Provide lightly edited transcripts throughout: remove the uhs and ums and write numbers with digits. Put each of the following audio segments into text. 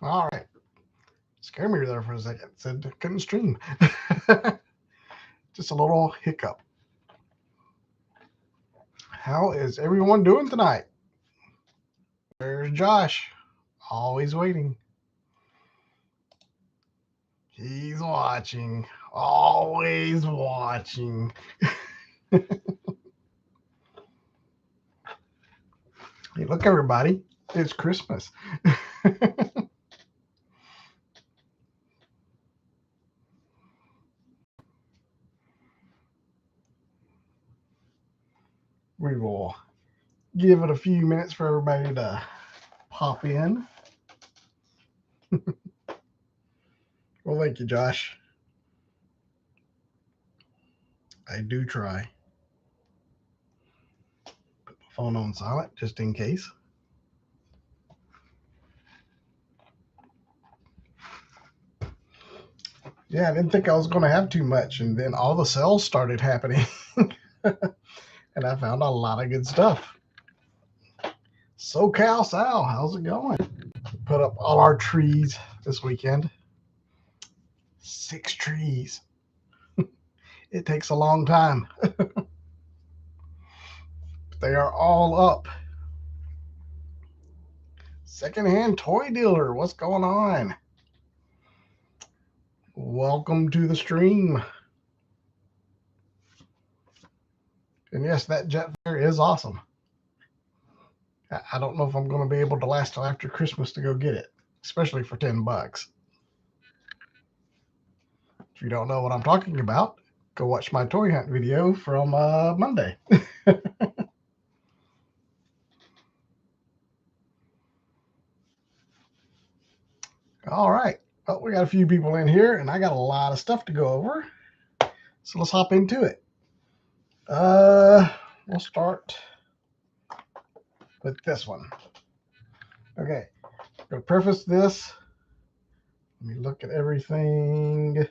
All right. Scared me there for a second. Said couldn't stream. Just a little hiccup. How is everyone doing tonight? There's Josh. Always waiting. He's watching. Always watching. Hey, look, everybody. It's Christmas. We will give it a few minutes for everybody to pop in. Well, thank you, Josh. I do try. Put my phone on silent just in case. Yeah, I didn't think I was going to have too much, and then all the sales started happening, and I found a lot of good stuff. SoCal Sal, how's it going? Put up all our trees this weekend. 6 trees. It takes a long time. They are all up. Secondhand toy dealer, what's going on? Welcome to the stream. And yes, that jet fair is awesome. I don't know if I'm going to be able to last till after Christmas to go get it, especially for $10. If you don't know what I'm talking about, go watch my toy hunt video from Monday. All right. Well, we got a few people in here, and I got a lot of stuff to go over. So let's hop into it. We'll start with this one. Okay. To preface this, let me look at everything.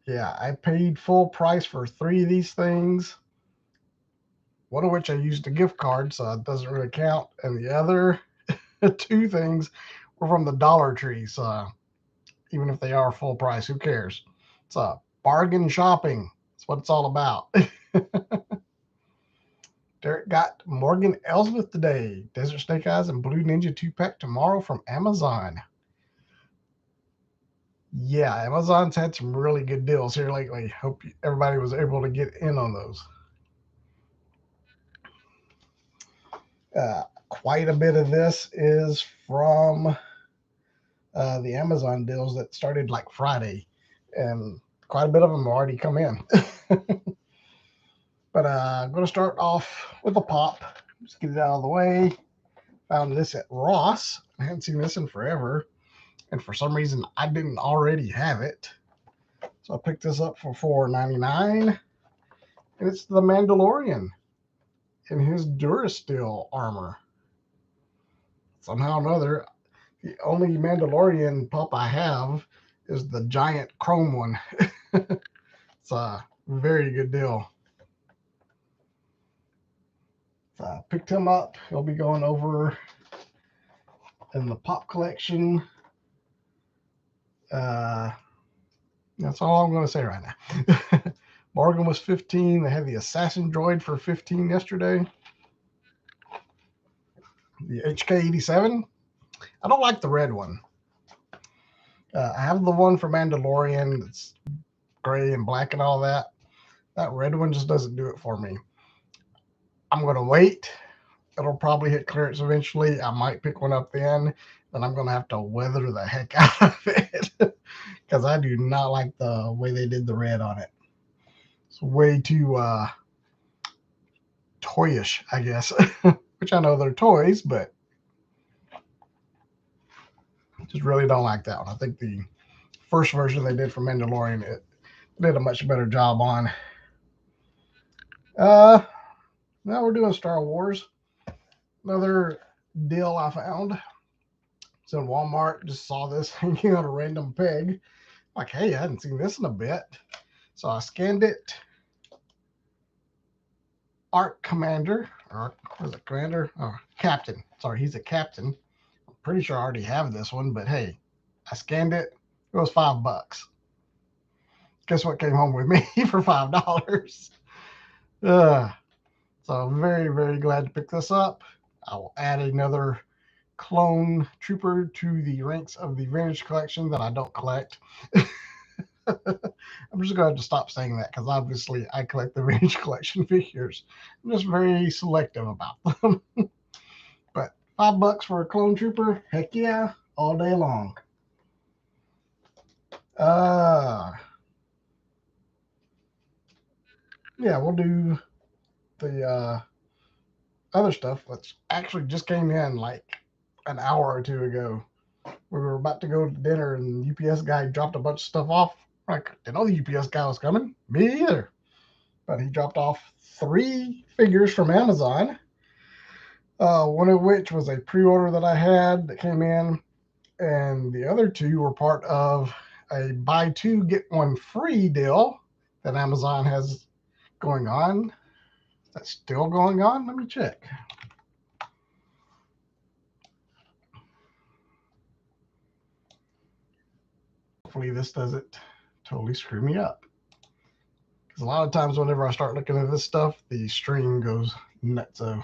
Yeah, I paid full price for 3 of these things, one of which I used a gift card, so it doesn't really count. And the other 2 things were from the Dollar Tree, so even if they are full price, who cares? It's a bargain shopping. That's what it's all about. Derek got Morgan Elsbeth today. Desert Snake Eyes and Blue Ninja 2-pack tomorrow from Amazon. Yeah, Amazon's had some really good deals here lately. Hope everybody was able to get in on those. Quite a bit of this is from the Amazon deals that started like Friday, and quite a bit of them already come in. But I'm going to start off with a pop. Just get it out of the way. Found this at Ross. I hadn't seen this in forever, and for some reason I didn't already have it. So I picked this up for $4.99, and it's the Mandalorian in his Durasteel armor. Somehow or another, the only Mandalorian pop I have is the giant chrome one. It's a very good deal. So I picked him up. He'll be going over in the pop collection. Uh, that's all I'm going to say right now. Morgan was 15. They had the Assassin Droid for 15 yesterday. The HK-87. I don't like the red one. I have the one for Mandalorian that's gray and black and all that. That red one just doesn't do it for me. I'm going to wait. It'll probably hit clearance eventually. I might pick one up then. Then I'm going to have to weather the heck out of it because I do not like the way they did the red on it. It's way too toyish, I guess. Which I know they're toys, but just really don't like that one. I think the first version they did for Mandalorian, it did a much better job on. Now we're doing Star Wars. Another deal I found. It's in Walmart. Just saw this hanging on a random peg. Like, hey, I hadn't seen this in a bit. So I scanned it. Arc Commander, or was it Commander? Oh, Captain. Sorry, he's a captain. pretty sure I already have this one, but hey, I scanned it. It was $5. Guess what came home with me for $5? So I'm very, very glad to pick this up. I will add another clone trooper to the ranks of the vintage collection that I don't collect. I'm just going to have to stop saying that because obviously I collect the vintage collection figures. I'm just very selective about them. But $5 for a clone trooper, heck yeah, all day long. Yeah, we'll do the other stuff that's actually just came in like an hour or two ago. We were about to go to dinner and the UPS guy dropped a bunch of stuff off. I didn't know the UPS guy was coming. Me either. But he dropped off 3 figures from Amazon. One of which was a pre-order that I had that came in, and the other 2 were part of a buy 2 get 1 free deal that Amazon has going on. That's still going on? Let me check. Hopefully this doesn't totally screw me up. Because a lot of times whenever I start looking at this stuff, the stream goes nutso.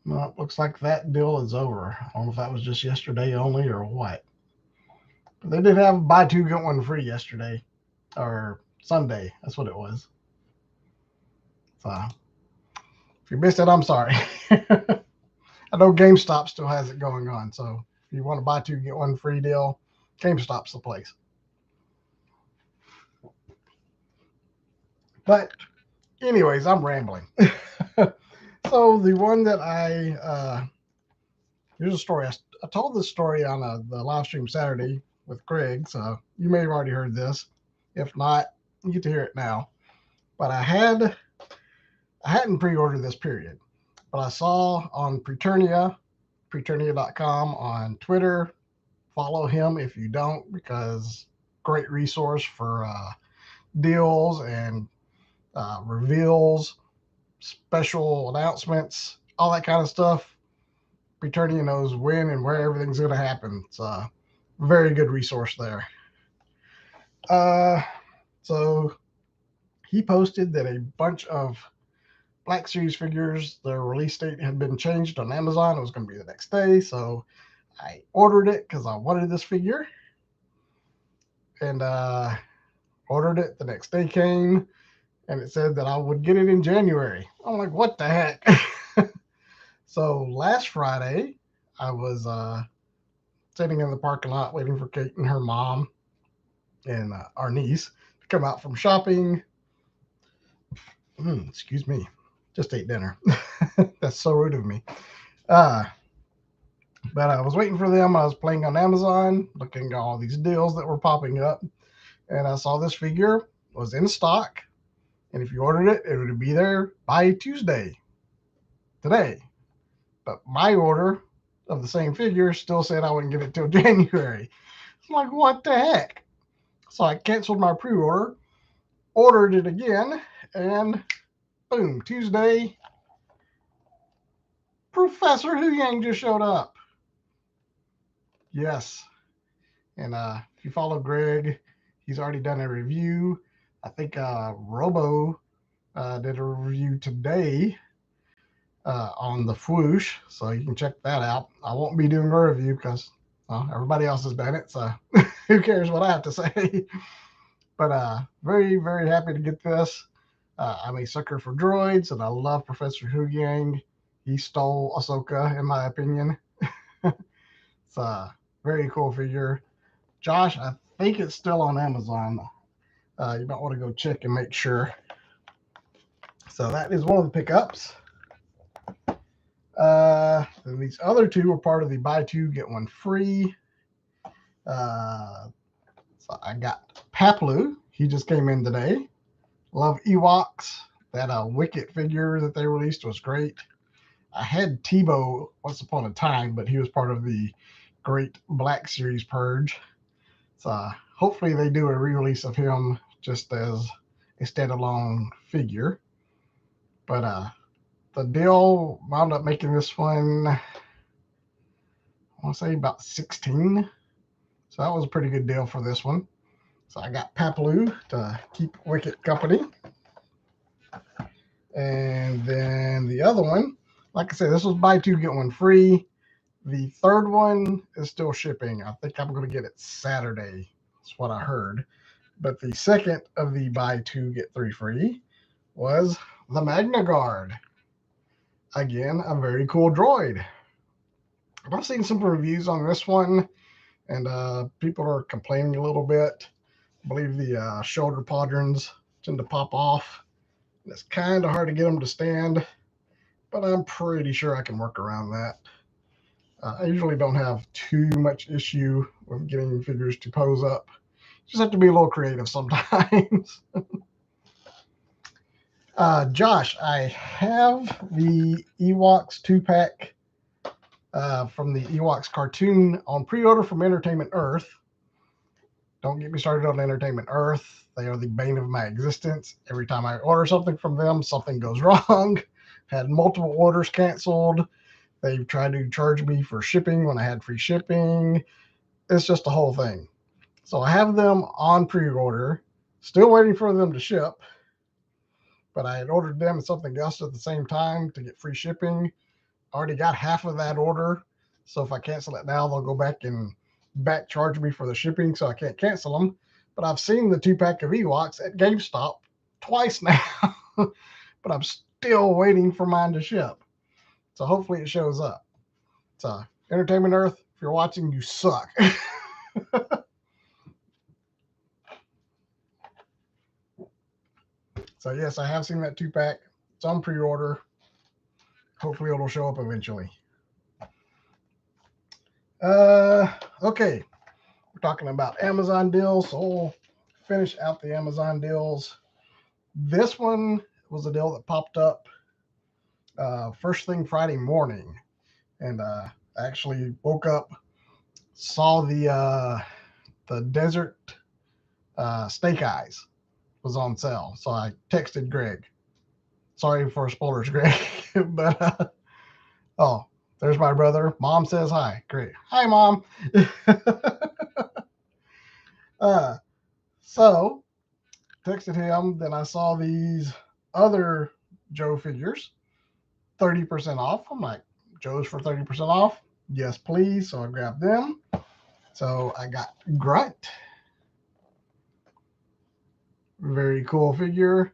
No, it looks like that deal is over. I don't know if that was just yesterday only or what. But they did have buy 2 get 1 free yesterday. Or Sunday. That's what it was. So if you missed it, I'm sorry. I know GameStop still has it going on. So if you want to buy 2 get 1 free deal, GameStop's the place. But anyways, I'm rambling. So the one that here's a story. I told this story on the live stream Saturday with Greg, so you may have already heard this. If not, you get to hear it now. But I hadn't pre-ordered this period, but I saw on Preternia.com on Twitter. Follow him if you don't, because great resource for deals and reveals, special announcements, all that kind of stuff. Preternia knows when and where everything's going to happen. It's a very good resource there. So he posted that a bunch of Black Series figures, their release date had been changed on Amazon. It was going to be the next day. So I ordered it because I wanted this figure. And ordered it. The next day came and it said that I would get it in January. I'm like, what the heck? So last Friday, I was sitting in the parking lot waiting for Kate and her mom and our niece to come out from shopping. Excuse me. Just ate dinner. That's so rude of me. But I was waiting for them. I was playing on Amazon, looking at all these deals that were popping up. And I saw this figure was in stock. And if you ordered it, it would be there by Tuesday, today. But my order of the same figure still said I wouldn't get it till January. I'm like, what the heck? So I canceled my pre-order, ordered it again, and boom, Tuesday, Professor Huyang just showed up. Yes. And if you follow Greg, he's already done a review. I think Robo did a review today on the Fwoosh, so you can check that out. I won't be doing a review because everybody else has done it, so who cares what I have to say. But very, very happy to get this. I'm a sucker for droids, and I love Professor Huyang. He stole Ahsoka, in my opinion. It's a very cool figure. Josh, I think it's still on Amazon. You might want to go check and make sure. So that is one of the pickups. And these other 2 were part of the buy 2 get 1 free. So I got Paplu. He just came in today. Love Ewoks. That Wicket figure that they released was great. I had Tebow once upon a time, but he was part of the Great Black Series Purge. So hopefully they do a re-release of him just as a standalone figure. But the deal wound up making this one, I want to say about 16. So that was a pretty good deal for this one. So I got Papalu to keep Wicket company. And then the other one, like I said, this was buy two, get one free. The third one is still shipping. I think I'm going to get it Saturday. That's what I heard. But the second of the buy two, get three free was the Magna Guard. Again, a very cool droid. I've seen some reviews on this one, and people are complaining a little bit. I believe the shoulder podrons tend to pop off. It's kind of hard to get them to stand, but I'm pretty sure I can work around that. I usually don't have too much issue with getting figures to pose up. Just have to be a little creative sometimes. Josh, I have the Ewoks 2-pack from the Ewoks cartoon on pre-order from Entertainment Earth. Don't get me started on Entertainment Earth. They are the bane of my existence. Every time I order something from them, something goes wrong. Had multiple orders canceled. They've tried to charge me for shipping when I had free shipping. It's just a whole thing. So I have them on pre-order, still waiting for them to ship. But I had ordered them and something else at the same time to get free shipping. Already got half of that order. So if I cancel it now, they'll go back and back charge me for the shipping, so I can't cancel them. But I've seen the 2-pack of Ewoks at GameStop twice now. But I'm still waiting for mine to ship. So hopefully it shows up. So Entertainment Earth, if you're watching, you suck. So yes, I have seen that 2-pack. It's on pre-order. Hopefully it'll show up eventually. Okay. We're talking about Amazon deals, so we'll finish out the Amazon deals. This one was a deal that popped up first thing Friday morning, and I actually woke up, saw the Desert Steak Eyes was on sale, so I texted Greg. Sorry for spoilers, Greg, but oh, there's my brother. Mom says hi. Great. Hi, Mom. So texted him. Then I saw these other Joe figures, 30% off. I'm like, Joe's for 30% off? Yes, please. So I grabbed them. So I got Grunt. Very cool figure.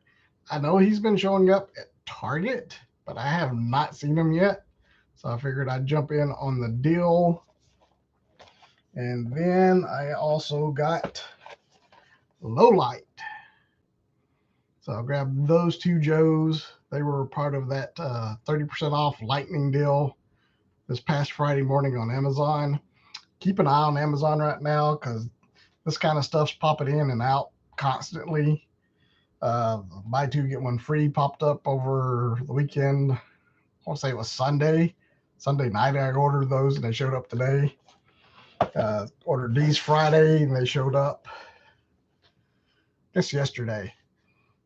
I know he's been showing up at Target, but I have not seen him yet. So I figured I'd jump in on the deal. And then I also got Lowlight. So I grabbed those two Joes. They were part of that 30% off lightning deal this past Friday morning on Amazon. Keep an eye on Amazon right now because this kind of stuff's popping in and out constantly. Buy two, get one free popped up over the weekend. I want to say it was Sunday night. I ordered those and they showed up today. Ordered these Friday and they showed up, I guess, yesterday.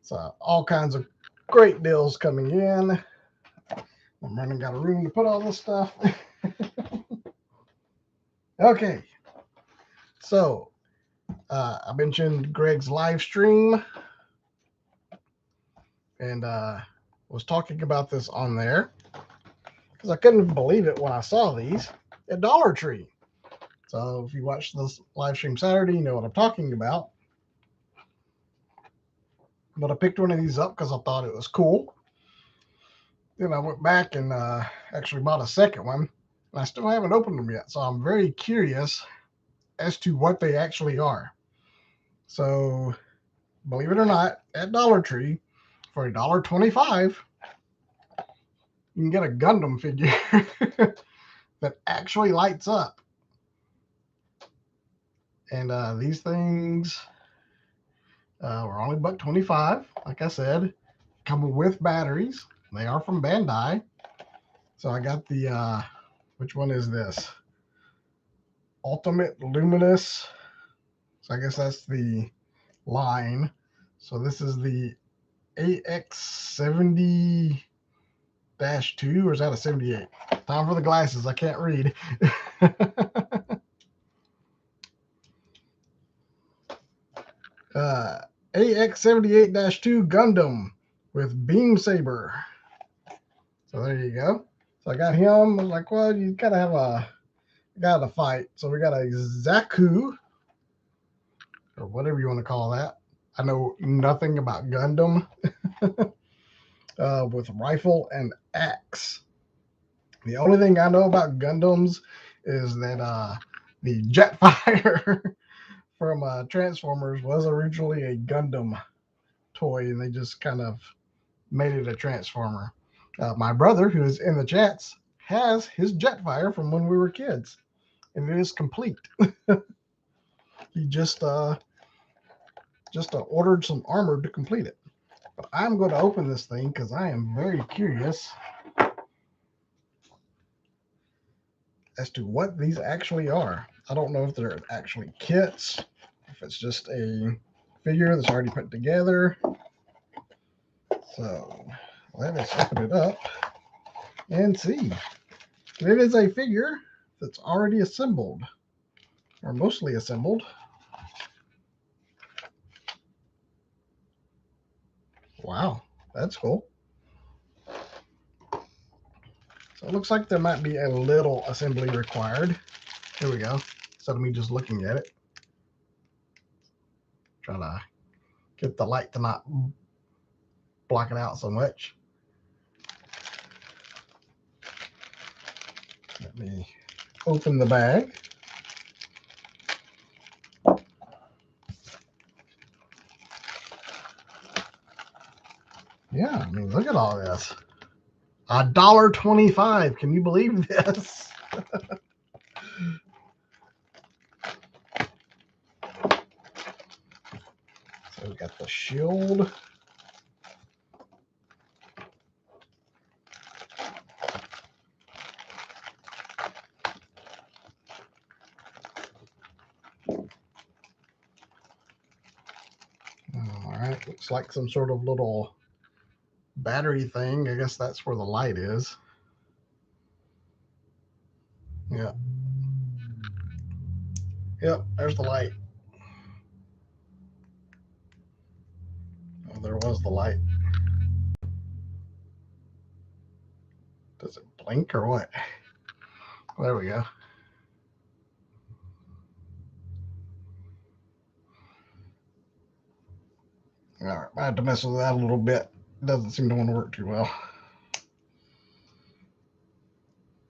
So all kinds of great deals coming in. I'm running out of room to put all this stuff. Okay. So I mentioned Greg's live stream and was talking about this on there because I couldn't believe it when I saw these at Dollar Tree. So if you watched this live stream Saturday, you know what I'm talking about. But I picked one of these up because I thought it was cool. Then I went back and actually bought a second one. And I still haven't opened them yet. So I'm very curious as to what they actually are. So believe it or not, at Dollar Tree, for $1.25, you can get a Gundam figure that actually lights up. And these things were only $1.25. Like I said, coming with batteries. They are from Bandai. So I got the, which one is this? Ultimate Luminous So I guess that's the line. So this is the AX70-2, or is that a 78? Time for the glasses. I can't read. AX78-2 Gundam with Beam Saber. So there you go. So I got him. I was like, well, you gotta have a fight. So we got a Zaku, or whatever you want to call that. I know nothing about Gundam. With rifle and axe. The only thing I know about Gundams is that the Jetfire from Transformers was originally a Gundam toy, and they just kind of made it a Transformer. My brother, who is in the chats, has his Jetfire from when we were kids, and it is complete. He just ordered some armor to complete it. But I'm going to open this thing because I am very curious as to what these actually are. I don't know if they're actually kits, if it's just a figure that's already put together. So let us open it up and see. It is a figure that's already assembled, or mostly assembled. Wow, that's cool. So it looks like there might be a little assembly required. Here we go. Instead of me just looking at it. Trying to get the light to not block it out so much. Let me open the bag. Yeah, I mean, look at all this. $1.25. Can you believe this? So we got the shield. All right, looks like some sort of little battery thing. I guess that's where the light is. Yeah. Yep, there's the light. Oh, there was the light. Does it blink or what? There we go. All right, I had to mess with that a little bit. It doesn't seem to want to work too well.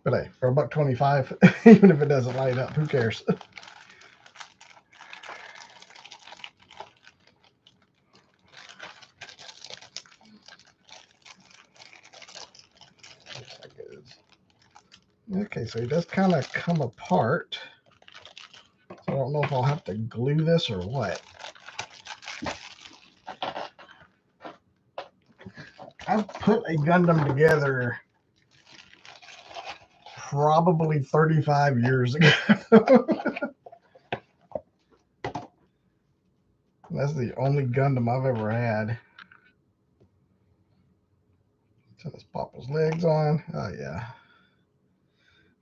But hey, for $1.25, even if it doesn't light up, who cares? Okay, so he does kind of come apart. So I don't know if I'll have to glue this or what. I've put a Gundam together probably 35 years ago. That's the only Gundam I've ever had. So let's pop his legs on. Oh, yeah.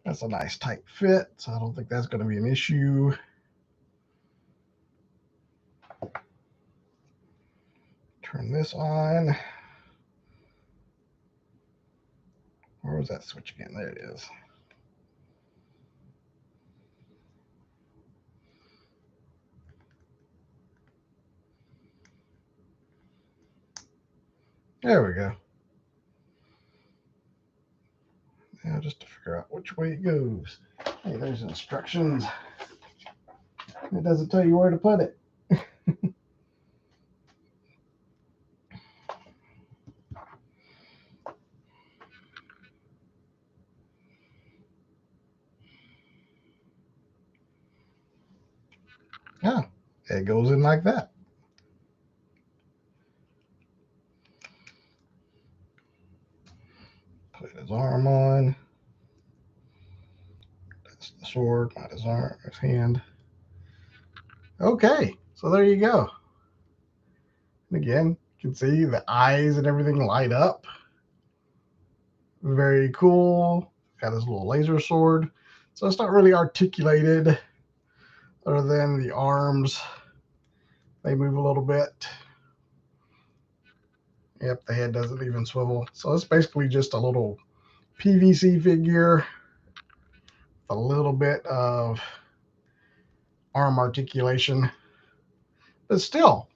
That's a nice tight fit, so I don't think that's going to be an issue. Turn this on. Where was that switch again? There it is. There we go. Now just to figure out which way it goes. Hey, there's instructions. It doesn't tell you where to put it. Yeah, it goes in like that. Put his arm on. That's the sword, not his arm, his hand. Okay, so there you go. And again, you can see the eyes and everything light up. Very cool. Got his little laser sword. So it's not really articulated other than the arms. They move a little bit. Yep, the head doesn't even swivel. So it's basically just a little PVC figure with a little bit of arm articulation. But still,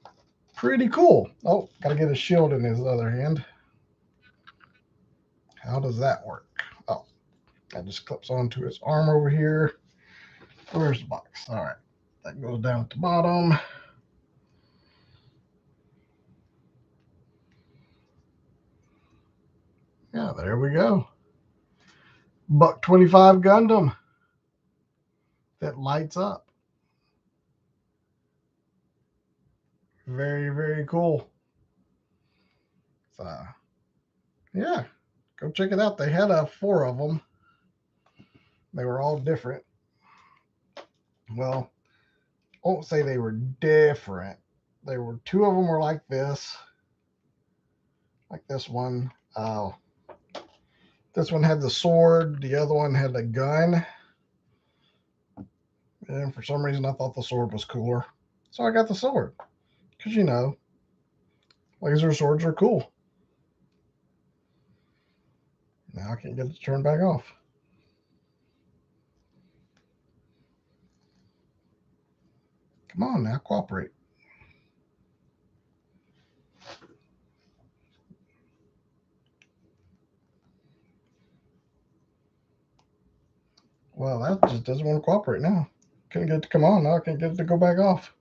pretty cool. Oh, gotta get a shield in his other hand. How does that work? Oh, that just clips onto his arm over here. Where's the box? All right, that goes down at the bottom. Yeah, there we go. Buck 25 Gundam that lights up. Very, very cool. So, yeah, go check it out. They had 4 of them. They were all different. Well, I won't say they were different. They were 2 of them were like this one. This one had the sword. The other one had the gun. And for some reason, I thought the sword was cooler. So I got the sword. Because, laser swords are cool. Now I can't get it to turn back off. Come on now, cooperate. Well, that just doesn't want to cooperate now. Couldn't get it to come on. Now I can't get it to go back off.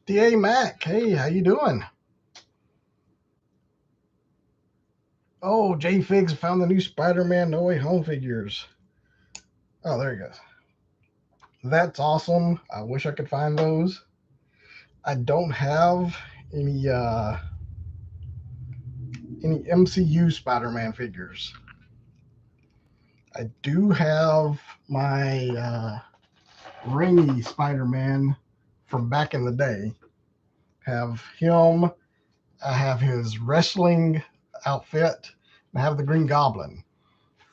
DA Mac, hey, how you doing? Oh, J Figs found the new Spider-Man No Way Home figures. Oh, there he goes. That's awesome. I wish I could find those. I don't have any MCU Spider-Man figures. I do have my Raimi Spider-Man from back in the day. Have him. I have his wrestling outfit. I have the Green Goblin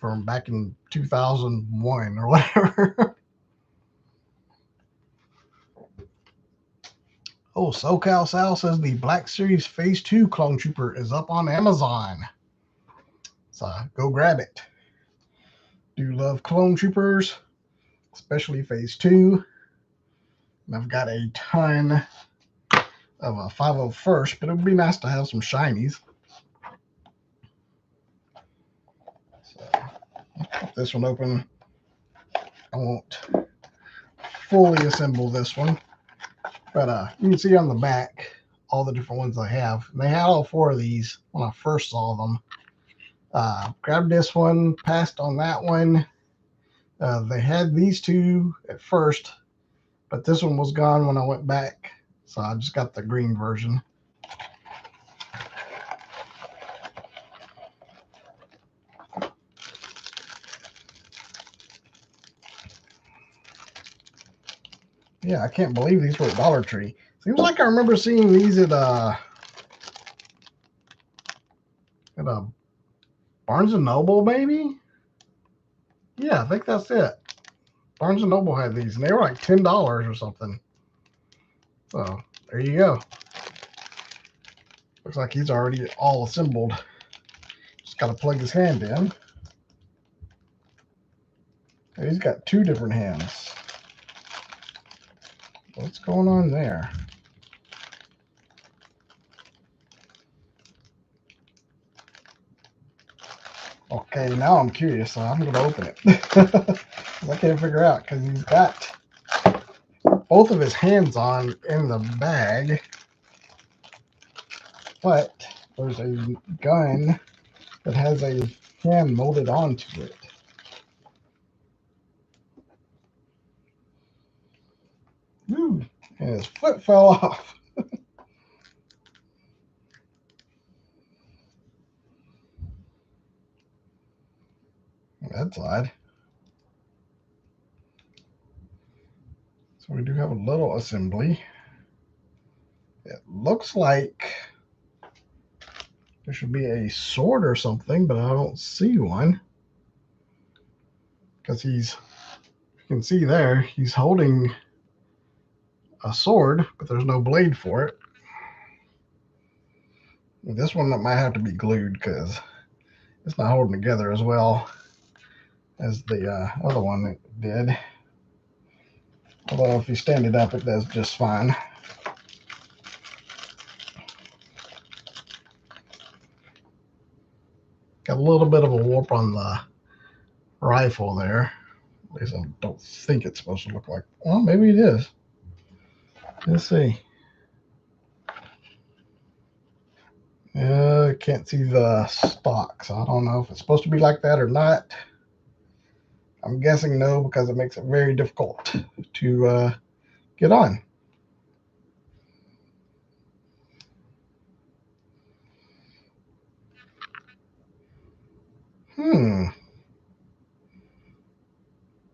from back in 2001 or whatever. Oh, SoCal Sal says the Black Series Phase 2 Clone Trooper is up on Amazon. So go grab it. Do love Clone Troopers, especially Phase 2. And I've got a ton of a 501st, but it would be nice to have some shinies. So I'll pop this one open. I won't fully assemble this one, but you can see on the back all the different ones I have. And they had all 4 of these when I first saw them. Grabbed this one, passed on that one. They had these 2 at first, but this one was gone when I went back, so I just got the green version. Yeah, I can't believe these were at Dollar Tree. Seems like I remember seeing these at a Barnes and Noble, maybe. Yeah, I think that's it. Barnes and Noble had these, and they were like $10 or something. So there you go. Looks like he's already all assembled. Just got to plug his hand in. And he's got 2 different hands. What's going on there? Okay, now I'm curious, so I'm going to open it. I can't figure out because he's got both of his hands on in the bag, but there's a gun that has a hand molded onto it. Ooh, and his foot fell off. That's odd. So we do have a little assembly. It looks like there should be a sword or something, but I don't see one. Because you can see there, he's holding a sword, but there's no blade for it. This one might have to be glued because it's not holding together as well as the other one did. Although if you stand it up, it does just fine. Got a little bit of a warp on the rifle there. At least I don't think it's supposed to look like. Well, maybe it is. Let's see. Can't see the stock, so I don't know if it's supposed to be like that or not. I'm guessing no, because it makes it very difficult to get on.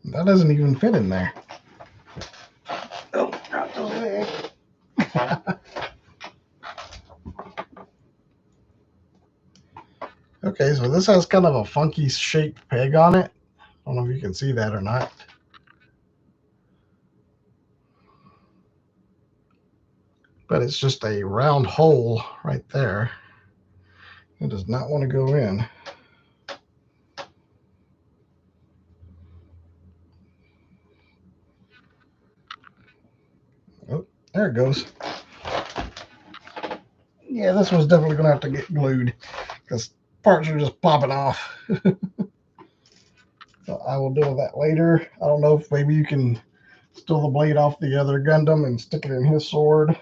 That doesn't even fit in there. Oh, dropped the leg. Okay, so this has kind of a funky shaped peg on it. I don't know if you can see that or not. But it's just a round hole right there. It does not want to go in. Oh, there it goes. Yeah, this one's definitely going to have to get glued because parts are just popping off. So I will deal with that later. I don't know if maybe you can steal the blade off the other Gundam and stick it in his sword.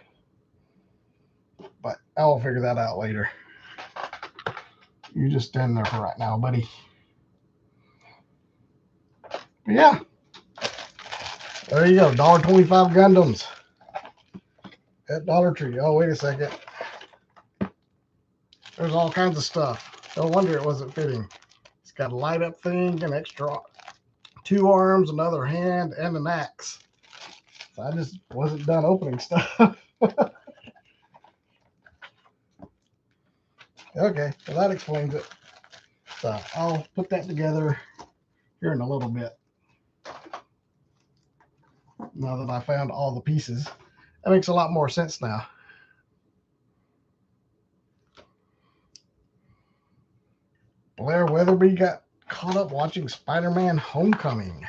But I'll figure that out later. You just stand there for right now, buddy. But yeah. There you go. $1.25 Gundams at Dollar Tree. Oh, wait a second. There's all kinds of stuff. No wonder it wasn't fitting. It's got a light up thing, an extra 2 arms, another hand, and an axe. So I just wasn't done opening stuff. Okay, well that explains it. So I'll put that together here in a little bit. Now that I found all the pieces, that makes a lot more sense now. Blair Weatherby got caught up watching Spider-Man Homecoming.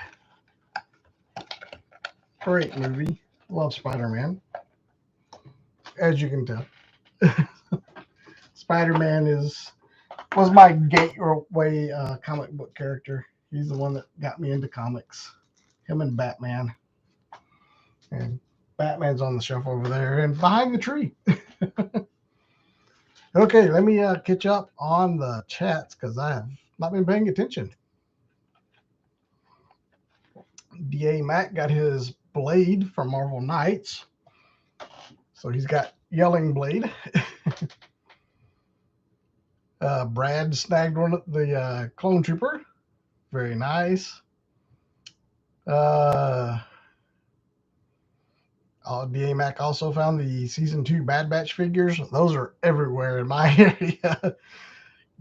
Great movie. Love Spider-Man. As you can tell. Spider-Man was my gateway comic book character. He's the one that got me into comics. Him and Batman. And Batman's on the shelf over there and behind the tree. Okay, let me catch up on the chats because I have not been paying attention. D.A. Mac got his blade from Marvel Knights. So he's got Yelling Blade. Brad snagged one of the Clone Trooper. Very nice. D.A. Mac also found the Season 2 Bad Batch figures. Those are everywhere in my area.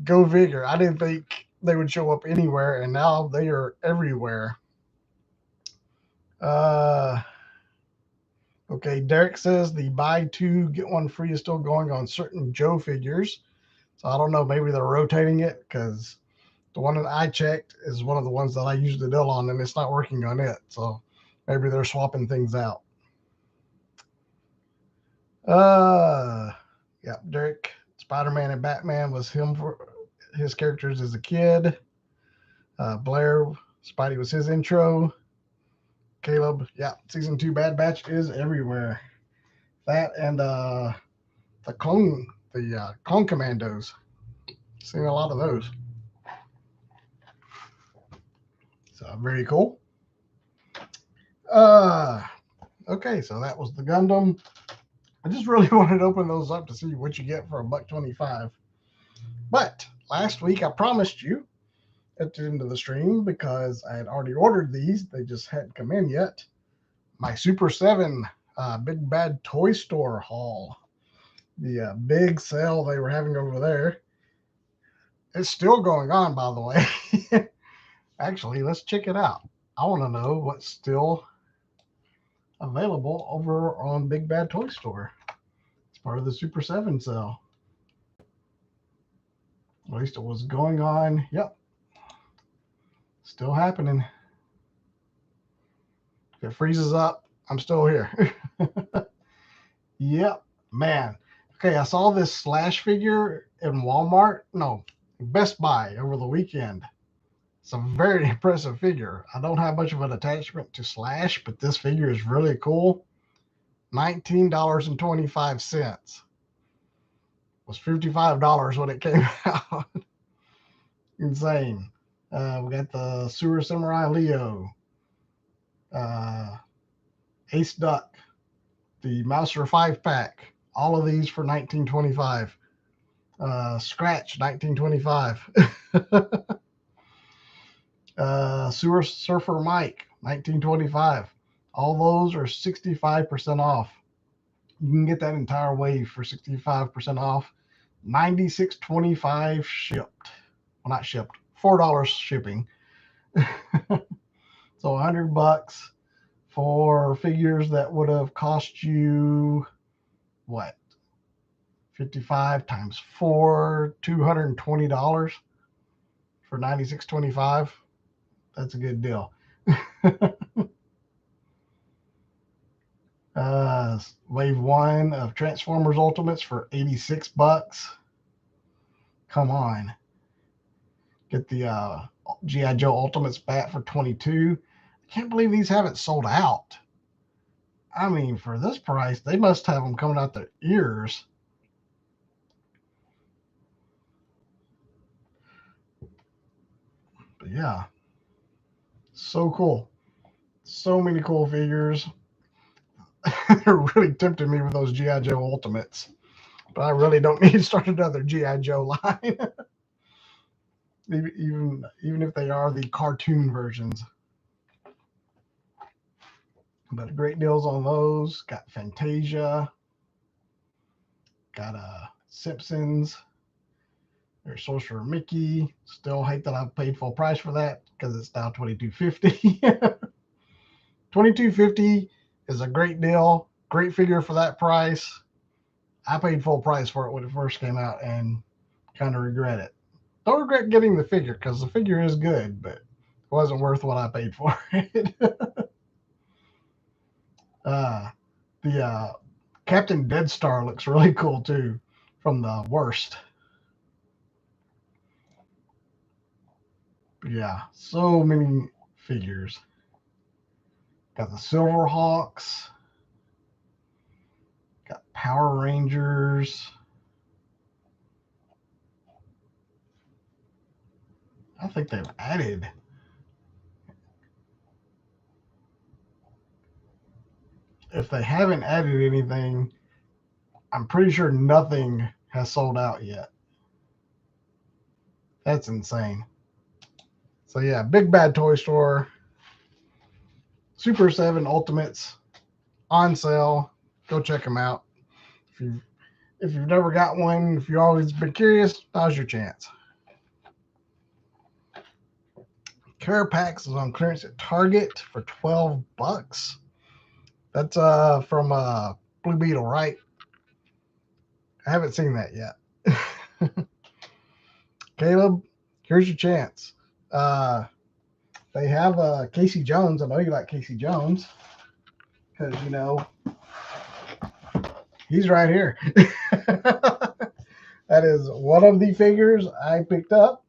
Go figure. I didn't think they would show up anywhere, and now they are everywhere. Okay, Derek says the buy 2, get 1 free is still going on certain Joe figures. So I don't know, maybe they're rotating it because the one that I checked is one of the ones that I used the deal on, and it's not working on it. So maybe they're swapping things out. Yeah, Derek, Spider-Man and Batman was him for his characters as a kid. Blair, Spidey was his intro. Caleb, yeah, Season 2 Bad Batch is everywhere. That and the clone commandos. Seen a lot of those. So very cool. Okay, so that was the Gundam. I just really wanted to open those up to see what you get for $1.25. But last week I promised you at the end of the stream, because I had already ordered these, they just hadn't come in yet. my Super 7 Big Bad Toy Store haul. The big sale they were having over there. It's still going on, by the way. Actually, let's check it out. I want to know what's still available over on Big Bad Toy Store. It's part of the Super 7 sale. At least it was going on. Yep. Still happening. If it freezes up, I'm still here. Yep, man. Okay, I saw this Slash figure in Walmart. No, Best Buy over the weekend. It's a very impressive figure. I don't have much of an attachment to Slash, but this figure is really cool. $19.25. Was $55 when it came out. Insane. We got the Sewer Samurai Leo, Ace Duck, the Mouser 5-pack. All of these for $19.25. Scratch, $19.25. Sewer Surfer Mike, $19.25. All those are 65% off. You can get that entire wave for 65% off. $96.25 shipped. Well, not shipped. $4 shipping. So $100 for figures that would have cost you what? 55 times 4, $220 for $96.25. That's a good deal. Wave 1 of Transformers Ultimates for $86. Come on. Get the G.I. Joe Ultimates bat for $22. I can't believe these haven't sold out. I mean, for this price, they must have them coming out their ears. But yeah, so cool. So many cool figures. They're really tempting me with those G.I. Joe Ultimates. But I really don't need to start another G.I. Joe line. even if they are the cartoon versions. But great deals on those. Got Fantasia. Got Simpsons. There's Sorcerer Mickey. Still hate that I've paid full price for that because it's now $22.50. $22.50 is a great deal. Great figure for that price. I paid full price for it when it first came out and kind of regret it. Don't regret getting the figure because the figure is good, but it wasn't worth what I paid for it. The Captain Deadstar looks really cool too from the worst. But yeah, so many figures. Got the Silverhawks. Got Power Rangers. I think they've added. If they haven't added anything, I'm pretty sure nothing has sold out yet. That's insane. So yeah, Big Bad Toy Store. Super 7 Ultimates on sale. Go check them out. If you've never got one, if you've always been curious, now's your chance. Carapax is on clearance at Target for $12. That's from Blue Beetle, right? I haven't seen that yet. Caleb, here's your chance. They have Casey Jones. I know you like Casey Jones because, you know, he's right here. That is one of the figures I picked up.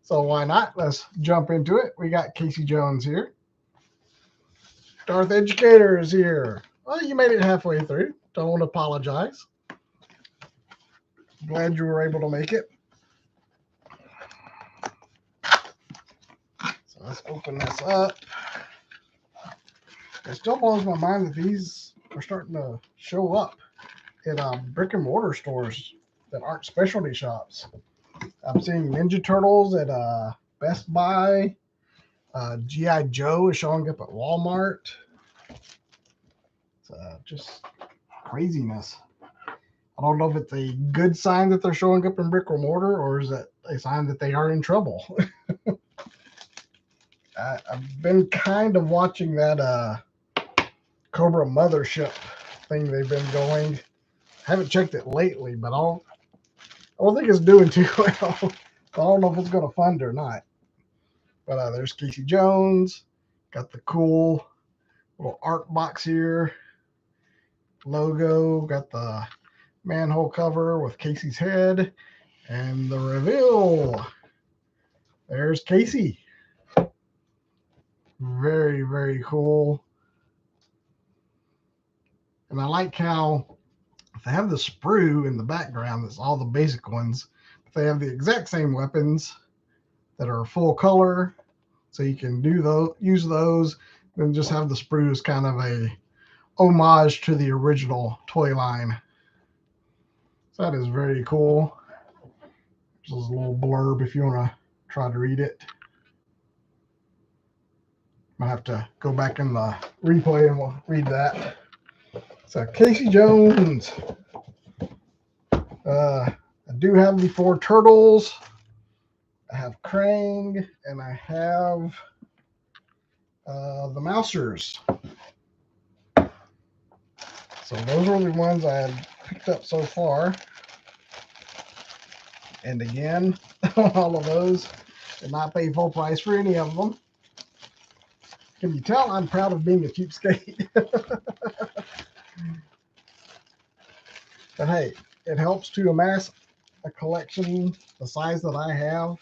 So why not? Let's jump into it. We got Casey Jones here. Darth Educator is here. Well, you made it halfway through. Don't apologize. Glad you were able to make it. So let's open this up. It still blows my mind that these are starting to show up at brick and mortar stores that aren't specialty shops. I'm seeing Ninja Turtles at Best Buy. G.I. Joe is showing up at Walmart. Just craziness. I don't know if it's a good sign that they're showing up in brick or mortar, or is it a sign that they are in trouble? I've been kind of watching that Cobra Mothership thing they've been going. I haven't checked it lately, but I don't think it's doing too well. I don't know if it's going to fund or not. But there's Casey Jones. Got the cool little art box here. Logo. Got the manhole cover with Casey's head. And the reveal. There's Casey. Very, very cool. And I like how they have the sprue in the background. That's all the basic ones. But they have the exact same weapons that are full color. So you can use those, then just have the sprue as kind of a homage to the original toy line. So that is very cool. There's a little blurb if you want to try to read it. I'll have to go back in the replay and we'll read that. So Casey Jones. I do have the 4 turtles. I have Krang, and I have the Mousers. So those are the ones I have picked up so far. And again, all of those did not pay full price for any of them. Can you tell I'm proud of being a cheapskate? But hey, it helps to amass a collection the size that I have.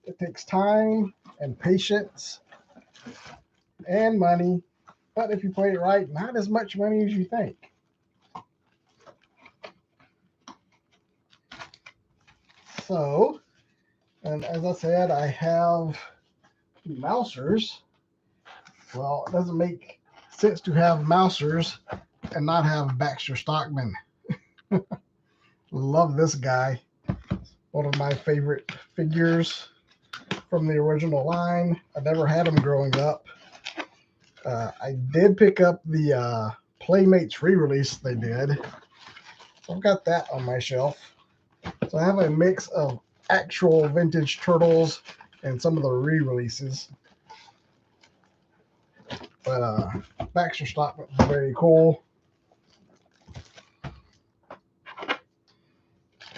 It takes time and patience and money, but if you play it right, not as much money as you think. So, and as I said, I have the Mousers. Well, it doesn't make sense to have Mousers and not have Baxter Stockman. Love this guy. One of my favorite figures from the original line. I never had him growing up. I did pick up the Playmates re-release they did. So I've got that on my shelf. So I have a mix of actual vintage Turtles and some of the re-releases. But Baxter Stockman is very cool.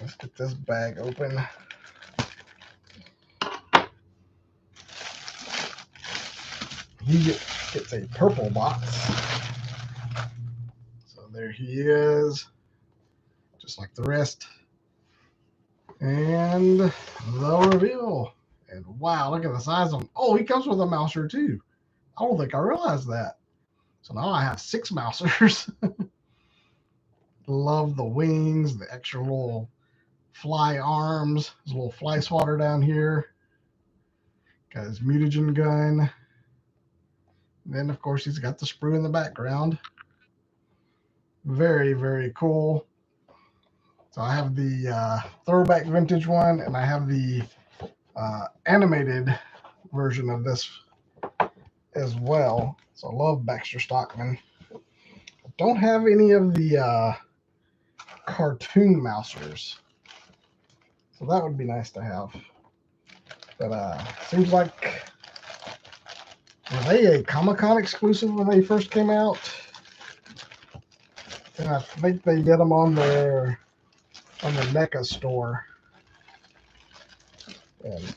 Let's get this bag open. He gets a purple box. So there he is, just like the rest. And the reveal. And wow, look at the size of him. Oh, he comes with a Mouser too. I don't think I realized that. So now I have 6 Mousers. Love the wings, the extra little fly arms. There's a little fly swatter down here. Got his mutagen gun. And then, of course, he's got the sprue in the background. Very, very cool. So I have the throwback vintage one, and I have the animated version of this as well. So I love Baxter Stockman. I don't have any of the cartoon Mousers. So that would be nice to have. But seems like, were they a Comic-Con exclusive when they first came out? And I think they get them on the NECA store. And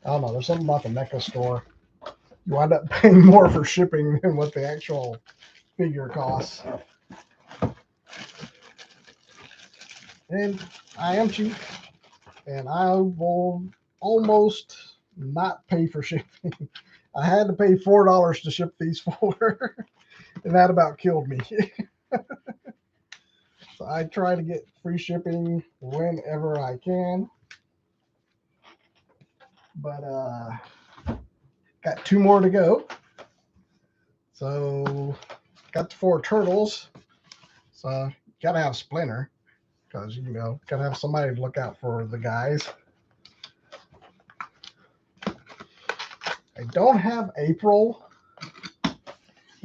I don't know, there's something about the NECA store. You wind up paying more for shipping than what the actual figure costs. And I am cheap, and I will almost not pay for shipping. I had to pay $4 to ship these 4, and that about killed me. So I try to get free shipping whenever I can. But got 2 more to go. So got the 4 turtles. So gotta have Splinter, because gotta have somebody to look out for the guys. I don't have April,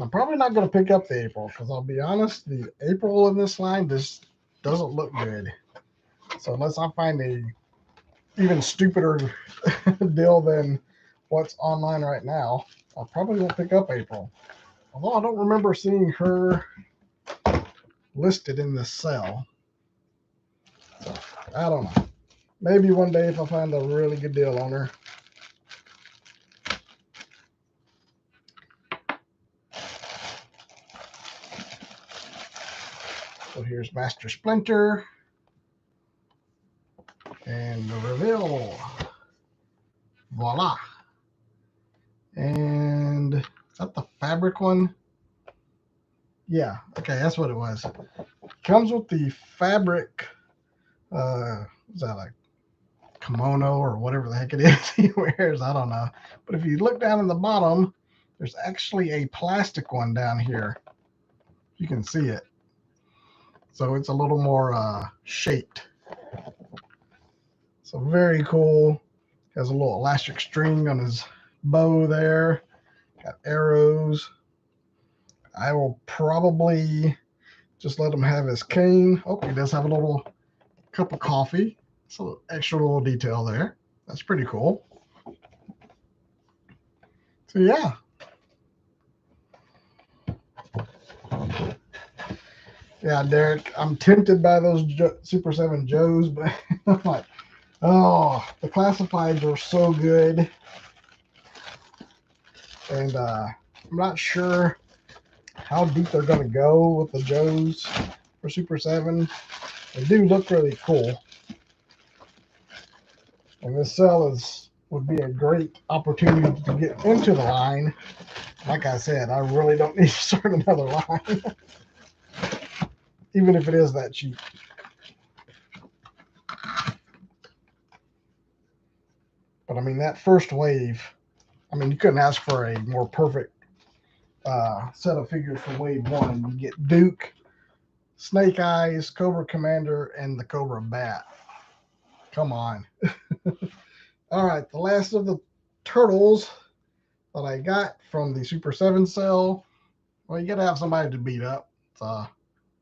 I'm probably not going to pick up the April because I'll be honest, the April in this line just doesn't look good. So unless I find a even stupider deal than what's online right now, I probably won't pick up April. Although I don't remember seeing her listed in the sale. So I don't know. Maybe one day if I find a really good deal on her. So here's Master Splinter and the reveal. Voila. And is that the fabric one? Yeah, okay, that's what it was. Comes with the fabric, is that like kimono or whatever the heck it is he wears? I don't know. But if you look down in the bottom, there's actually a plastic one down here. You can see it. So it's a little more shaped. So very cool. Has a little elastic string on his bow there. Got arrows. I will probably just let him have his cane. Oh, he does have a little cup of coffee. So extra little detail there. That's pretty cool. So yeah. Yeah, Derek, I'm tempted by those Super 7 Joes, but I'm like, oh, the classifieds are so good. And I'm not sure how deep they're going to go with the Joes for Super 7. They do look really cool. And this sale would be a great opportunity to get into the line. Like I said, I really don't need to start another line, even if it is that cheap. But I mean, that first wave, I mean, you couldn't ask for a more perfect set of figures for wave 1. You get Duke, Snake Eyes, Cobra Commander, and the Cobra Bat. Come on. All right, the last of the turtles that I got from the Super 7 sale. Well, you got to have somebody to beat up. It's got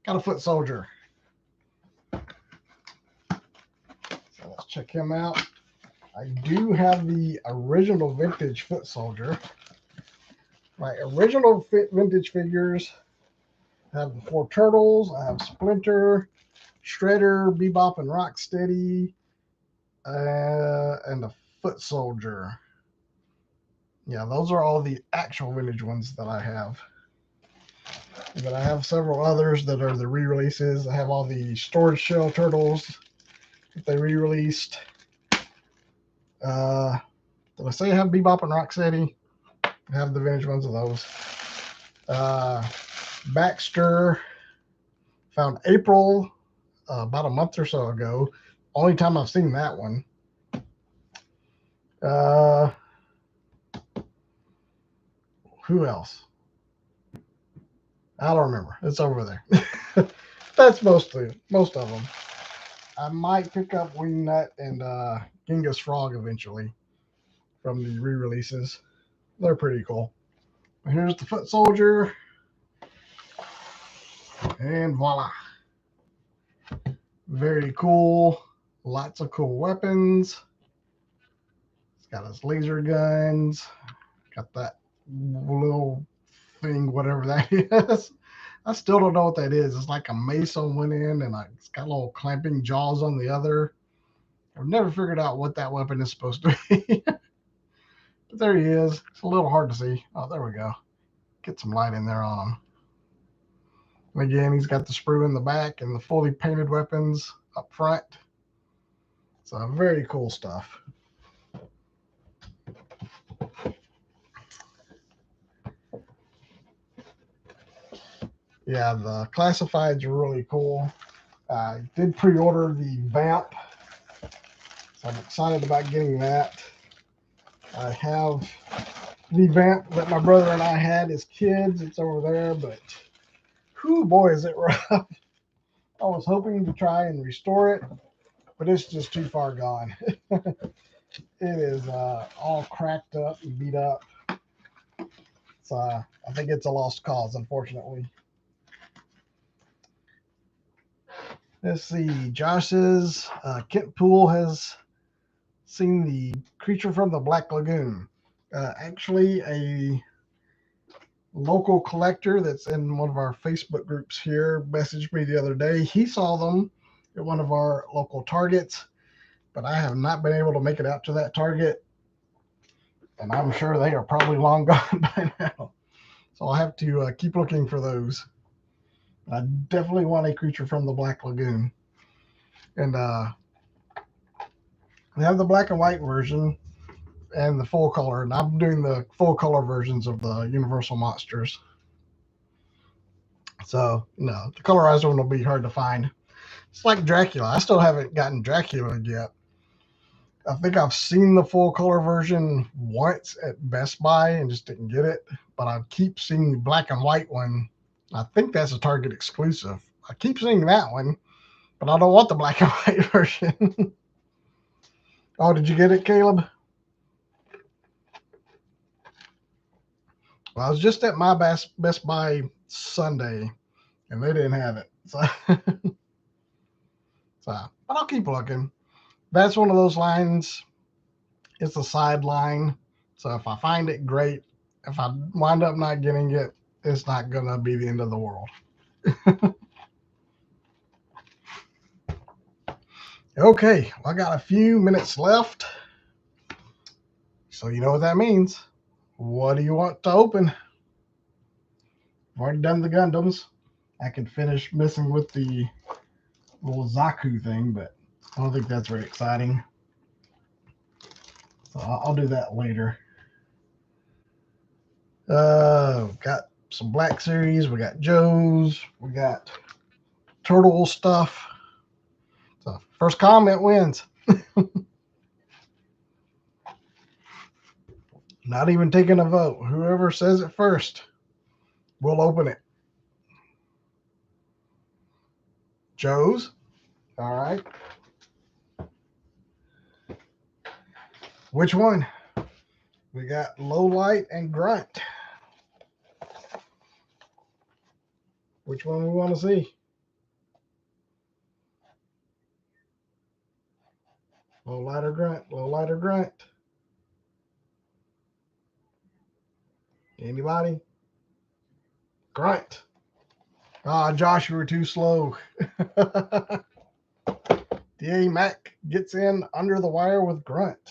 a foot soldier. So let's check him out. I do have the original vintage foot soldier. My original vintage figures have the 4 turtles. I have Splinter, Shredder, Bebop, and Rocksteady, and a foot soldier. Yeah, those are all the actual vintage ones that I have. But I have several others that are the re-releases. I have all the Storage Shell turtles that they re-released. Did I say I have Bebop and Rocksteady? I have the vintage ones of those. Baxter, found April about a month or so ago. Only time I've seen that one. Who else? I don't remember. It's over there. That's most of them. I might pick up Wingnut and Genghis Frog eventually from the re-releases. They're pretty cool. Here's the foot soldier. And voila. Very cool. Lots of cool weapons. It's got his laser guns. Got that little thing, whatever that is. I still don't know what that is. It's like a mace on one end and it's got little clamping jaws on the other. I've never figured out what that weapon is supposed to be. But there he is. It's a little hard to see. Oh, there we go. Get some light in there on him. And again, he's got the sprue in the back and the fully painted weapons up front. So very cool stuff. Yeah, the classifieds are really cool. I did pre-order the Vamp, so I'm excited about getting that. I have the Vamp that my brother and I had as kids. It's over there, but whew, boy, is it rough. I was hoping to try and restore it, but it's just too far gone. It is all cracked up and beat up. So I think it's a lost cause, unfortunately. Let's see. Josh says Kent Poole has seen the creature from the Black Lagoon. Actually, a local collector that's in one of our Facebook groups here messaged me the other day. He saw them at one of our local Targets, but I have not been able to make it out to that Target, and I'm sure they are probably long gone by now. So I'll have to keep looking for those. I definitely want a creature from the Black Lagoon. And they have the black and white version and the full color, and I'm doing the full color versions of the Universal Monsters. So, no, the colorized one will be hard to find. It's like Dracula. I still haven't gotten Dracula yet. I think I've seen the full color version once at Best Buy and just didn't get it. But I keep seeing the black and white one. I think that's a Target exclusive. I keep seeing that one, but I don't want the black and white version. Oh, did you get it, Caleb? Well, I was just at my Best Buy Sunday, and they didn't have it. So, but I'll keep looking. That's one of those lines. It's a side line. So if I find it, great. If I wind up not getting it, it's not going to be the end of the world. Okay, well, I got a few minutes left. So you know what that means. What do you want to open? I've already done the Gundams. I can finish messing with the little Zaku thing, but I don't think that's very exciting. So I'll do that later. Got some Black Series. We got Joe's. We got Turtle stuff. So first comment wins. Not even taking a vote. Whoever says it first, we'll open it. Joe's. All right. Which one? We got Low Light and Grunt. Which one we want to see? Low Light or Grunt? Low Light or Grunt? Anybody? Grunt. Ah, Josh, you were too slow. DA Mac gets in under the wire with Grunt.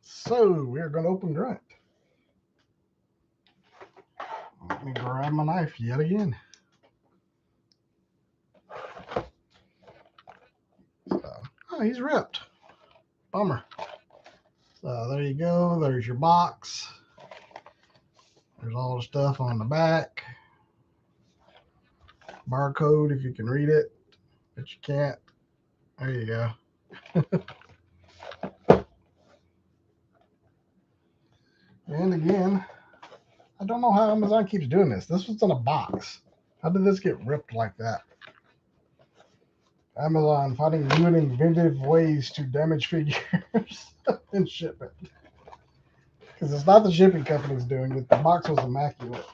So we're going to open Grunt. Let me grab my knife yet again. Oh, he's ripped. Bummer. So there you go. There's your box. There's all the stuff on the back. Barcode if you can read it, but you can't. There you go. And again, I don't know how Amazon keeps doing this. This was in a box. How did this get ripped like that? Amazon finding new and inventive ways to damage figures and ship it. Because it's not the shipping company's doing it. The box was immaculate.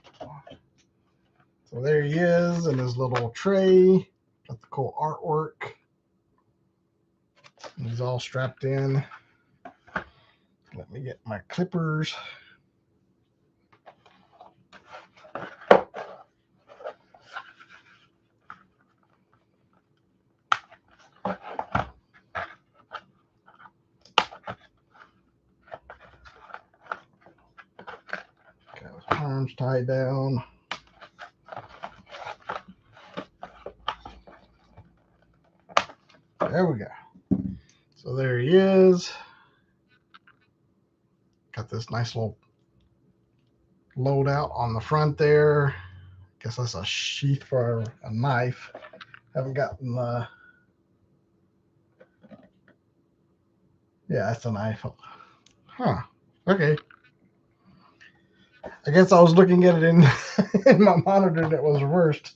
So there he is in his little tray. Got the cool artwork. He's all strapped in. Let me get my clippers. Got his arms tied down. There we go. So there he is. Got this nice little loadout on the front there. Guess that's a sheath for a knife. Haven't gotten the. Yeah, that's a knife. Huh. Okay. I guess I was looking at it in, in my monitor that was reversed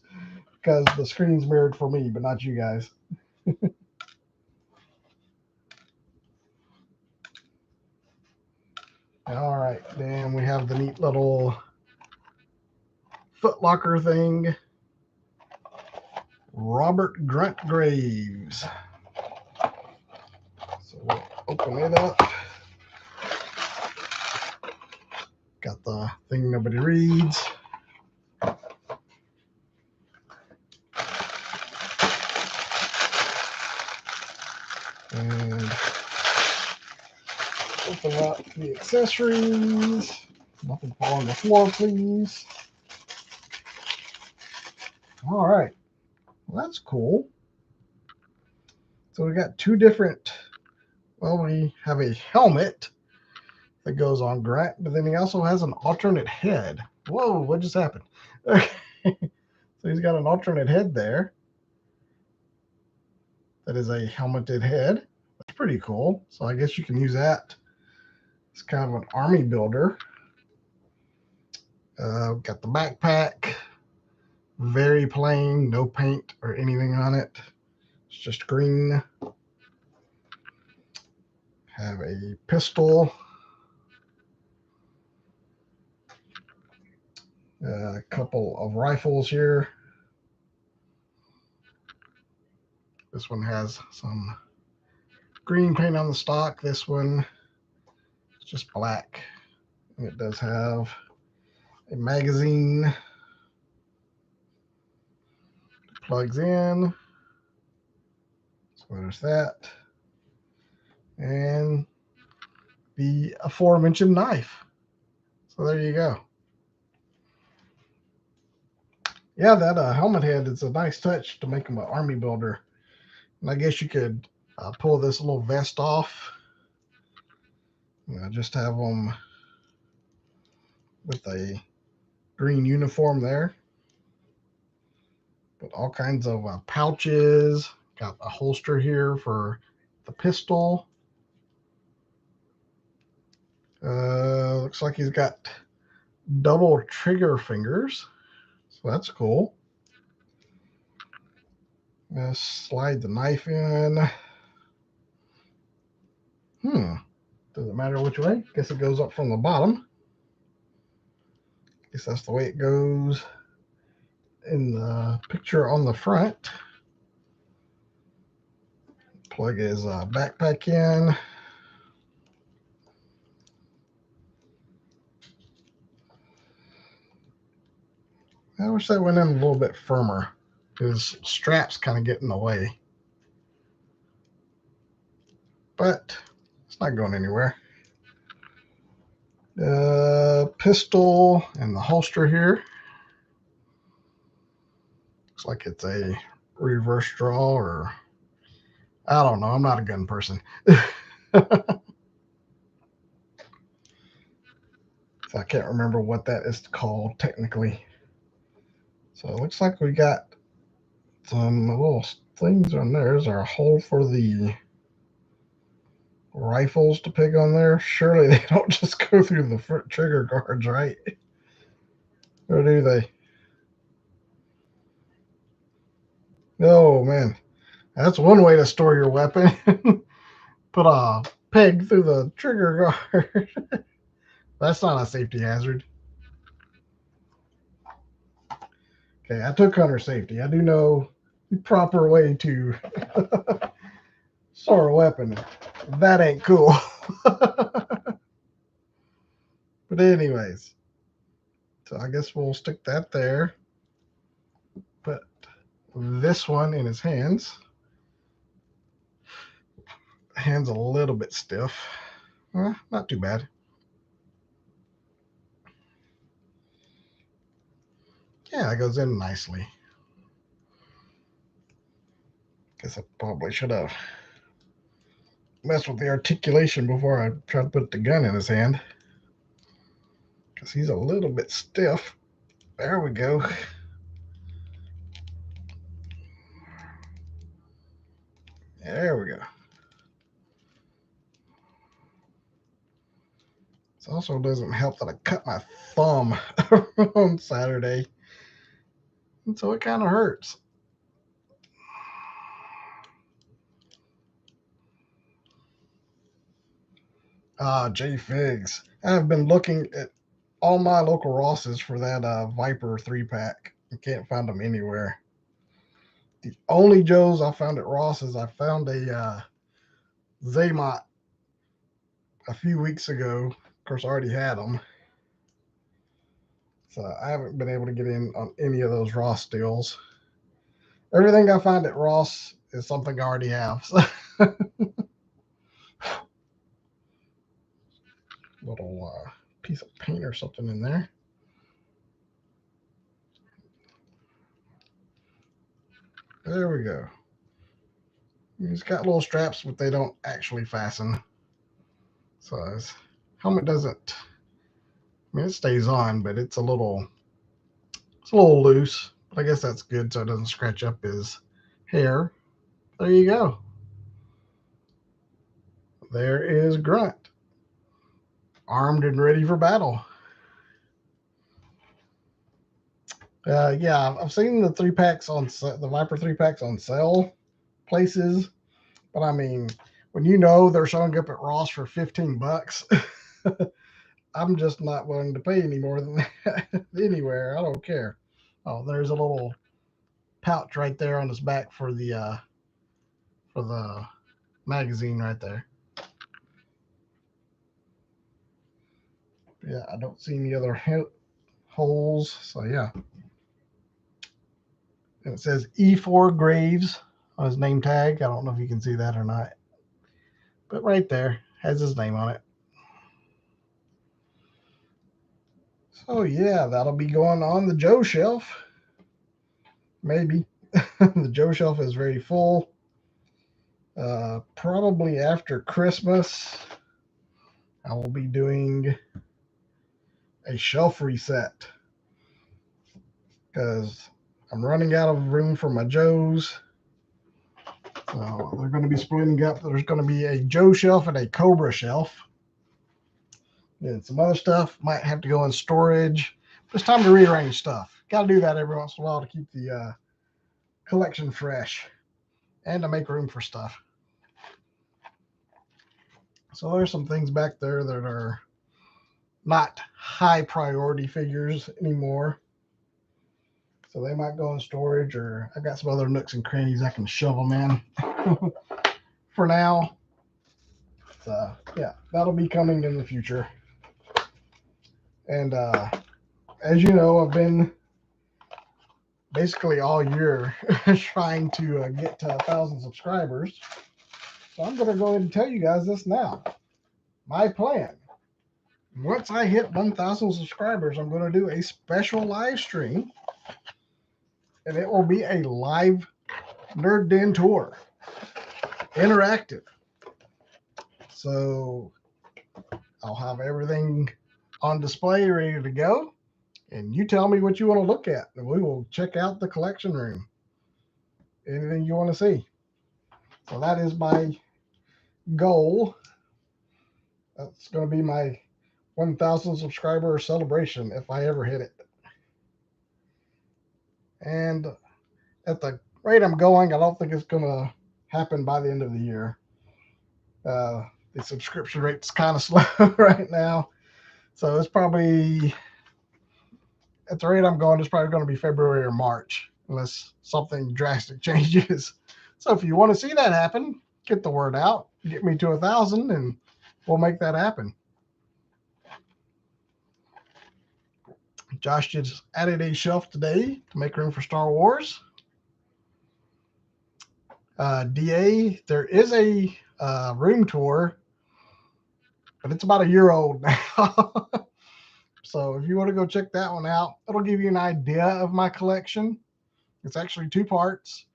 because the screen's mirrored for me, but not you guys. All right, then we have the neat little foot locker thing. Robert Grunt Graves. So we'll open it up. Got the thing nobody reads. And open up the accessories. Nothing fall on the floor, please. All right. Well, that's cool. So we got two different, well, we have a helmet that goes on Grant, but then he also has an alternate head. Whoa, what just happened? So he's got an alternate head there. That is a helmeted head. That's pretty cool. So I guess you can use that. It's kind of an army builder. Got the backpack. Very plain, no paint or anything on it. It's just green. Have a pistol. A couple of rifles here. This one has some green paint on the stock. This one is just black. And it does have a magazine. Plugs in. So there's that. And the aforementioned knife. So there you go. Yeah, that helmet head is a nice touch to make him an army builder. And I guess you could pull this little vest off. Just have them with a green uniform there. But all kinds of pouches. Got a holster here for the pistol. Looks like he's got double trigger fingers. So that's cool. Slide the knife in. Doesn't matter which way. Guess it goes up from the bottom. Guess that's the way it goes in the picture on the front. Plug his backpack in. I wish that went in a little bit firmer. His straps kind of get in the way. But it's not going anywhere. Pistol and the holster here. Looks like it's a reverse draw, or I don't know. I'm not a gun person. So I can't remember what that is called technically. So it looks like we got some little things on there. There's our hole for the rifles to peg on there. Surely they don't just go through the trigger guards, right? Or do they? Oh man, that's one way to store your weapon. Put a peg through the trigger guard. That's not a safety hazard. Okay, I took hunter safety. I do know the proper way to store a weapon. That ain't cool. But anyways, so I guess we'll stick that there. Put this one in his hands. Hand's a little bit stiff. Not too bad. Yeah, it goes in nicely. Guess I probably should have messed with the articulation before I tried to put the gun in his hand. Because he's a little bit stiff. There we go. There we go. This also doesn't help that I cut my thumb on Saturday. And so it kind of hurts. J Figs. I've been looking at all my local Rosses for that Viper 3-pack. I can't find them anywhere. The only Joes I found at Ross is I found a Zaymot a few weeks ago. Of course, I already had them. So I haven't been able to get in on any of those Ross deals. Everything I find at Ross is something I already have. So little piece of paint or something in there. There we go. It's got little straps, but they don't actually fasten. So his helmet doesn't. I mean, it stays on, but it's a little loose. But I guess that's good, so it doesn't scratch up his hair. There you go. There is Grunt, armed and ready for battle. Yeah, I've seen the 3-packs on the Viper 3-packs on sale places, but I mean, when you know they're showing up at Ross for $15, I'm just not willing to pay any more than that anywhere. I don't care. Oh, there's a little pouch right there on his back for the magazine right there. Yeah, I don't see any other holes. So yeah, and it says E4 Graves on his name tag. I don't know if you can see that or not, but right there has his name on it. So yeah, that'll be going on the Joe shelf. Maybe. The Joe shelf is very full. Probably after Christmas, I will be doing a shelf reset because I'm running out of room for my Joes. So they're going to be splitting up. There's going to be a Joe shelf and a Cobra shelf. And some other stuff might have to go in storage. It's time to rearrange stuff. Got to do that every once in a while to keep the collection fresh and to make room for stuff. So there's some things back there that are not high priority figures anymore. So they might go in storage, or I've got some other nooks and crannies I can shove them in for now. So yeah, that'll be coming in the future. And as you know, I've been basically all year trying to get to 1,000 subscribers. So I'm going to go ahead and tell you guys this now. My plan. Once I hit 1,000 subscribers, I'm going to do a special live stream. And it will be a live Nerd Den tour. Interactive. So I'll have everything on display ready to go. And you tell me what you want to look at. And we will check out the collection room. Anything you want to see. So that is my goal. That's going to be my 1,000 subscriber celebration if I ever hit it. And at the rate I'm going, I don't think it's going to happen by the end of the year. The subscription rate's kind of slow right now. So it's probably, at the rate I'm going, it's probably going to be February or March, unless something drastic changes. So if you want to see that happen, get the word out, get me to 1,000, and we'll make that happen. Josh just added a shelf today to make room for Star Wars. DA, there is a room tour, but it's about a year old now. So if you want to go check that one out, it'll give you an idea of my collection. It's actually 2 parts.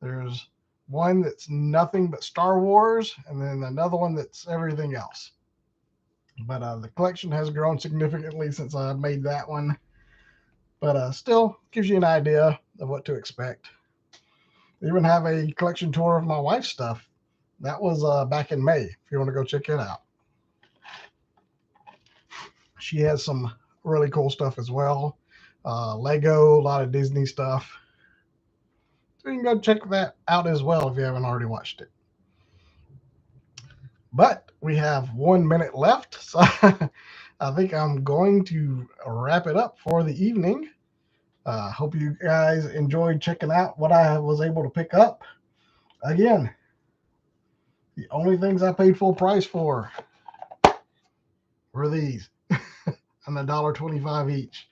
There's one that's nothing but Star Wars, and then another one that's everything else. But the collection has grown significantly since I made that one. But still gives you an idea of what to expect. I even have a collection tour of my wife's stuff. That was back in May, if you want to go check it out. She has some really cool stuff as well. Lego, a lot of Disney stuff. So you can go check that out as well if you haven't already watched it. But we have 1 minute left, so I think I'm going to wrap it up for the evening. Hope you guys enjoyed checking out what I was able to pick up. Again, the only things I paid full price for were these, and $1.25 each.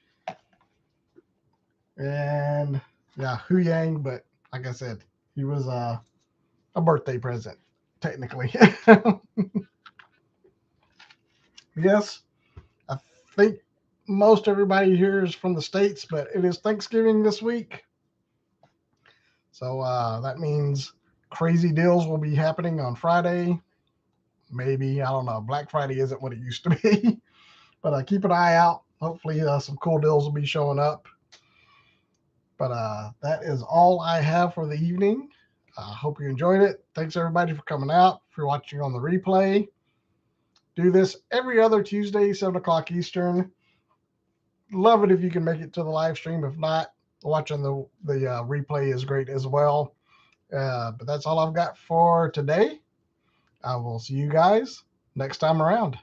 And yeah, Hu Yang, but like I said, he was a birthday present, technically. Yes, I think most everybody here is from the States, but it is Thanksgiving this week. So that means crazy deals will be happening on Friday. Maybe, I don't know. Black Friday isn't what it used to be. But keep an eye out. Hopefully, some cool deals will be showing up. But that is all I have for the evening. I hope you enjoyed it. Thanks, everybody, for coming out. If you're watching on the replay, do this every other Tuesday, 7 o'clock Eastern. Love it if you can make it to the live stream. If not, watching the replay is great as well. But that's all I've got for today. I will see you guys next time around.